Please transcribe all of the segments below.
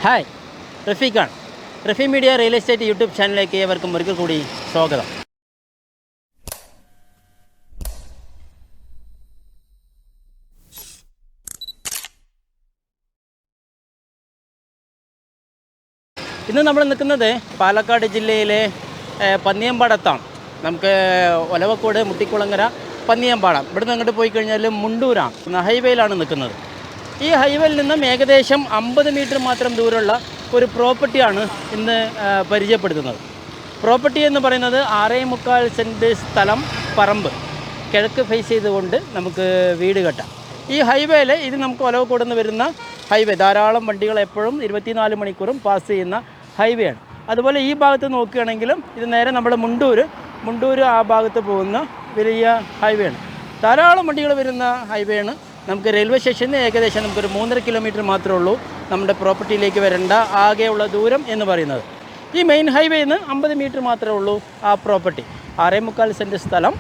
Hi, റഫീഖാണ്. Rafi media real estate YouTube ചാനലിലേക്ക് ഏവർക്കും ഒരിക്കൽ കൂടി സ്വാഗതം. ഇന്ന് നമ്മൾ നിൽക്കുന്നത് പാലക്കാട് ജില്ലയിലെ പന്നിയമ്പാടത്താണ്. നമുക്ക് ഒലവക്കോട്, മുട്ടിക്കുളങ്ങര, പന്നിയമ്പാടം ഇവിടുന്ന് അങ്ങോട്ട് പോയി കഴിഞ്ഞാൽ മുണ്ടൂരാണ്, ഹൈവേയിലാണ് നിൽക്കുന്നത്. ഈ ഹൈവേയിൽ നിന്നും ഏകദേശം 50 മീറ്റർ മാത്രം ദൂരമുള്ള ഒരു പ്രോപ്പർട്ടിയാണ് ഇന്ന് പരിചയപ്പെടുത്തുന്നത്. പ്രോപ്പർട്ടി എന്ന് പറയുന്നത് 6.25 സെൻറ്റ് സ്ഥലം, പറമ്പ്, കിഴക്ക് ഫേസ് ചെയ്തുകൊണ്ട് നമുക്ക് വീട് കെട്ടാം. ഈ ഹൈവേയിൽ ഇത് നമുക്ക് ഒലവക്കോട് നിന്ന് വരുന്ന ഹൈവേ, ധാരാളം വണ്ടികൾ എപ്പോഴും 24 മണിക്കൂറും പാസ് ചെയ്യുന്ന ഹൈവേ ആണ്. അതുപോലെ ഈ ഭാഗത്ത് നോക്കുകയാണെങ്കിലും ഇത് നേരെ നമ്മുടെ മുണ്ടൂർ ആ ഭാഗത്ത് പോകുന്ന വലിയ ഹൈവേ ആണ്. ധാരാളം വണ്ടികൾ വരുന്ന ഹൈവേ ആണ്. നമുക്ക് റെയിൽവേ സ്റ്റേഷനിൽ ഏകദേശം നമുക്കൊരു 3.5 കിലോമീറ്റർ മാത്രമേ ഉള്ളൂ നമ്മുടെ പ്രോപ്പർട്ടിയിലേക്ക് വരേണ്ട ആകെയുള്ള ദൂരം എന്ന് പറയുന്നത്. ഈ മെയിൻ ഹൈവേയിൽ നിന്ന് 50 മീറ്റർ മാത്രമേ ഉള്ളൂ ആ പ്രോപ്പർട്ടി. 6.25 സെൻറ്റ് സ്ഥലം,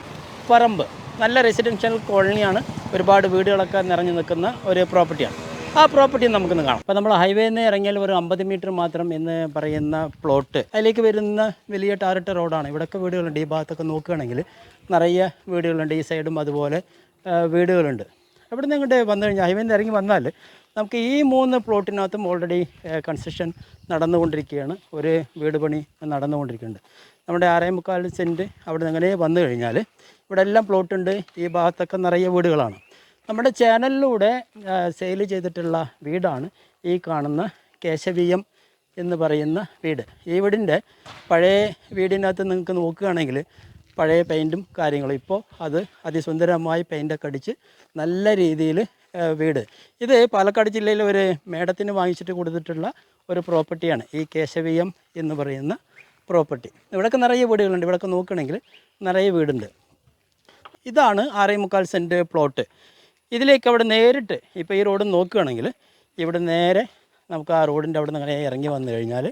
പറമ്പ്, നല്ല റെസിഡൻഷ്യൽ കോളനിയാണ്. ഒരുപാട് വീടുകളൊക്കെ നിറഞ്ഞു നിൽക്കുന്ന ഒരു പ്രോപ്പർട്ടിയാണ്. ആ പ്രോപ്പർട്ടി നമുക്കൊന്ന് കാണാം. അപ്പോൾ നമ്മൾ ഹൈവേയിൽ നിന്ന് ഇറങ്ങിയാൽ ഒരു 50 മീറ്റർ മാത്രം എന്ന് പറയുന്ന പ്ലോട്ട്, അതിലേക്ക് വരുന്ന വലിയ ടാറിട്ട റോഡാണ്. ഇവിടെയൊക്കെ വീടുകളുണ്ട്. ഈ ഭാഗത്തൊക്കെ നോക്കുകയാണെങ്കിൽ നിറയെ വീടുകളുണ്ട്. ഈ സൈഡും അതുപോലെ വീടുകളുണ്ട്. ഇവിടെ നിന്ന് ഇങ്ങോട്ട് വന്നു കഴിഞ്ഞാൽ, ഹൈവേയിൽ നിന്ന് ഇറങ്ങി വന്നാൽ നമുക്ക് ഈ 3 പ്ലോട്ടിനകത്തും ഓൾറെഡി കൺസ്ട്രക്ഷൻ നടന്നുകൊണ്ടിരിക്കുകയാണ്. ഒരു വീട് പണി നടന്നുകൊണ്ടിരിക്കുന്നുണ്ട്. നമ്മുടെ 6.25 സെൻറ്റ് അവിടെ നിന്ന് അങ്ങനെ വന്നു കഴിഞ്ഞാൽ ഇവിടെ എല്ലാം പ്ലോട്ടുണ്ട്. ഈ ഭാഗത്തൊക്കെ നിറയെ വീടുകളാണ്. നമ്മുടെ ചാനലിലൂടെ സെയിൽ ചെയ്തിട്ടുള്ള വീടാണ് ഈ കാണുന്ന കേശവീയം എന്ന് പറയുന്ന വീട്. ഈ വീടിൻ്റെ പഴയ വീടിനകത്ത് നിങ്ങൾക്ക് നോക്കുകയാണെങ്കിൽ പഴയ പെയിൻറ്റും കാര്യങ്ങളും, ഇപ്പോൾ അത് അതിസുന്ദരമായി പെയിൻ്റൊക്കെ അടിച്ച് നല്ല രീതിയിൽ വീട്. ഇത് പാലക്കാട് ജില്ലയിലെ ഒരു മേഡത്തിന് വാങ്ങിച്ചിട്ട് കൊടുത്തിട്ടുള്ള ഒരു പ്രോപ്പർട്ടിയാണ് ഈ കേശവീയം എന്ന് പറയുന്ന പ്രോപ്പർട്ടി. ഇവിടെയൊക്കെ നിറയെ വീടുകളുണ്ട്. ഇവിടെയൊക്കെ നോക്കുകയാണെങ്കിൽ നിറയെ വീടുണ്ട്. ഇതാണ് 6.25 സെൻറ്റ് പ്ലോട്ട്. ഇതിലേക്ക് അവിടെ നേരിട്ട് ഇപ്പോൾ ഈ റോഡ് നോക്കുകയാണെങ്കിൽ ഇവിടെ നേരെ നമുക്ക് ആ റോഡിൻ്റെ അവിടെ നിന്ന് അങ്ങനെ ഇറങ്ങി വന്നു കഴിഞ്ഞാൽ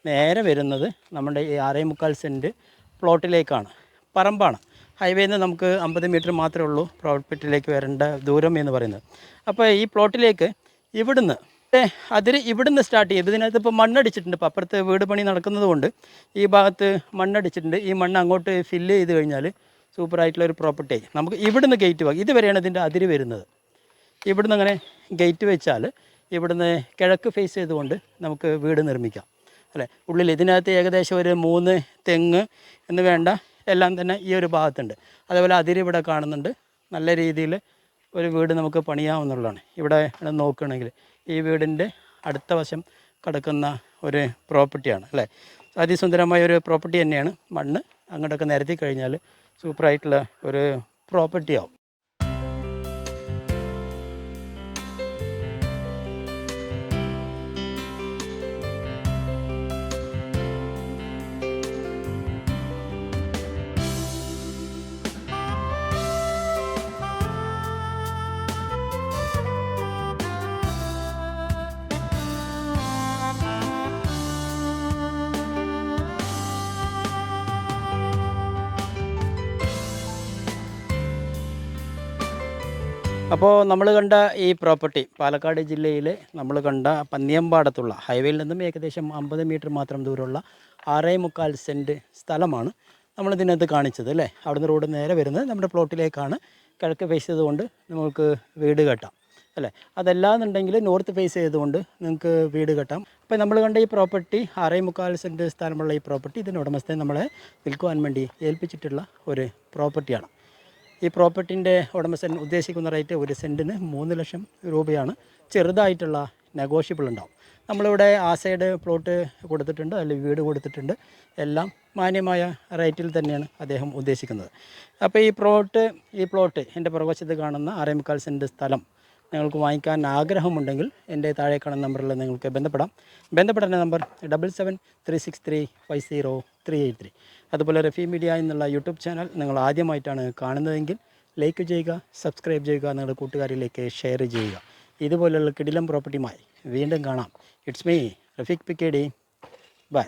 നേരെ വരുന്നത് നമ്മുടെ ഈ 6.25 സെൻറ്റ് പ്ലോട്ടിലേക്കാണ്. പറമ്പാണ്. ഹൈവേയിൽ നിന്ന് നമുക്ക് 50 മീറ്റർ മാത്രമേ ഉള്ളൂ പ്രോപ്പർട്ടിയിലേക്ക് വരേണ്ട ദൂരം എന്ന് പറയുന്നത്. അപ്പോൾ ഈ പ്ലോട്ടിലേക്ക് ഇവിടുന്ന് ഇവിടുന്ന് സ്റ്റാർട്ട് ചെയ്ത് ഇതിനകത്ത് ഇപ്പോൾ മണ്ണടിച്ചിട്ടുണ്ട്. ഇപ്പോൾ അപ്പുറത്ത് വീട് പണി നടക്കുന്നത് കൊണ്ട് ഈ ഭാഗത്ത് മണ്ണടിച്ചിട്ടുണ്ട്. ഈ മണ്ണ് അങ്ങോട്ട് ഫില്ല് ചെയ്ത് കഴിഞ്ഞാൽ സൂപ്പറായിട്ടുള്ളൊരു പ്രോപ്പർട്ടി. നമുക്ക് ഇവിടുന്ന് ഗേറ്റ് വാങ്ങി ഇതുവരെയാണ് ഇതിൻ്റെ അതിര് വരുന്നത്. ഇവിടുന്ന് അങ്ങനെ ഗേറ്റ് വെച്ചാൽ ഇവിടുന്ന് കിഴക്ക് ഫേസ് ചെയ്തുകൊണ്ട് നമുക്ക് വീട് നിർമ്മിക്കാം, അല്ലേ. ഉള്ളിൽ ഇതിനകത്ത് ഏകദേശം ഒരു 3 തെങ്ങ് എന്ന് വേണ്ട എല്ലാം തന്നെ ഈ ഒരു ഭാഗത്തുണ്ട്. അതേപോലെ അതിര് ഇവിടെ കാണുന്നുണ്ട്. നല്ല രീതിയിൽ ഒരു വീട് നമുക്ക് പണിയാവുന്നതാണ്. ഇവിടെ നോക്കുകയാണെങ്കിൽ ഈ വീടിൻ്റെ അടുത്ത വശം കിടക്കുന്ന ഒരു പ്രോപ്പർട്ടിയാണ്, അല്ലേ. അതിസുന്ദരമായ ഒരു പ്രോപ്പർട്ടി തന്നെയാണ്. മണ്ണ് അങ്ങോട്ടൊക്കെ നിരത്തി കഴിഞ്ഞാൽ സൂപ്പറായിട്ടുള്ള ഒരു പ്രോപ്പർട്ടി ആവും. അപ്പോൾ നമ്മൾ കണ്ട ഈ പ്രോപ്പർട്ടി പാലക്കാട് ജില്ലയിലെ നമ്മൾ കണ്ട പന്നിയമ്പാടത്തുള്ള ഹൈവേയിൽ നിന്നും ഏകദേശം 50 മീറ്റർ മാത്രം ദൂരമുള്ള 6.25 സെൻറ്റ് സ്ഥലമാണ് നമ്മളിതിനകത്ത് കാണിച്ചത്, അല്ലേ. അവിടുന്ന് റോഡ് നേരെ വരുന്നത് നമ്മുടെ പ്ലോട്ടിലേക്കാണ്. കിഴക്ക് ഫേസ് ചെയ്തുകൊണ്ട് നമുക്ക് വീട് കെട്ടാം, അല്ലേ. അതല്ലാന്നുണ്ടെങ്കിൽ നോർത്ത് ഫേസ് ചെയ്തുകൊണ്ട് നിങ്ങൾക്ക് വീട് കെട്ടാം. അപ്പോൾ നമ്മൾ കണ്ട ഈ പ്രോപ്പർട്ടി 6.25 സെൻറ്റ് സ്ഥലമുള്ള ഈ പ്രോപ്പർട്ടി ഇതിൻ്റെ ഉടമസ്ഥനെ നമ്മളെ വിൽക്കുവാൻ വേണ്ടി ഏൽപ്പിച്ചിട്ടുള്ള ഒരു പ്രോപ്പർട്ടിയാണ്. ഈ പ്രോപ്പർട്ടിൻ്റെ ഉടമസ്ഥൻ ഉദ്ദേശിക്കുന്ന റേറ്റ് 1 സെൻറ്റിന് 3 ലക്ഷം രൂപയാണ്. ചെറുതായിട്ടുള്ള നെഗോഷ്യബിൾ ഉണ്ടാവും. നമ്മളിവിടെ ആ സൈഡ് പ്ലോട്ട് കൊടുത്തിട്ടുണ്ട്, അല്ലെങ്കിൽ വീട് കൊടുത്തിട്ടുണ്ട്. എല്ലാം മാന്യമായ റേറ്റിൽ തന്നെയാണ് അദ്ദേഹം ഉദ്ദേശിക്കുന്നത്. അപ്പോൾ ഈ പ്ലോട്ട് എൻ്റെ പുറകുവശത്ത് കാണുന്ന 6.25 സെൻറ്റ് സ്ഥലം നിങ്ങൾക്ക് വാങ്ങിക്കാൻ ആഗ്രഹമുണ്ടെങ്കിൽ എൻ്റെ താഴെ കാണുന്ന നമ്പറിൽ നിങ്ങൾക്ക് ബന്ധപ്പെടേണ്ട നമ്പർ 7736350383. അതുപോലെ റഫീ മീഡിയ എന്നുള്ള യൂട്യൂബ് ചാനൽ നിങ്ങൾ ആദ്യമായിട്ടാണ് കാണുന്നതെങ്കിൽ ലൈക്ക് ചെയ്യുക, സബ്സ്ക്രൈബ് ചെയ്യുക, നിങ്ങളുടെ കൂട്ടുകാരിലേക്ക് ഷെയർ ചെയ്യുക. ഇതുപോലുള്ള കിടിലം പ്രോപ്പർട്ടിയുമായി വീണ്ടും കാണാം. It's me Rafeeq PKD. By.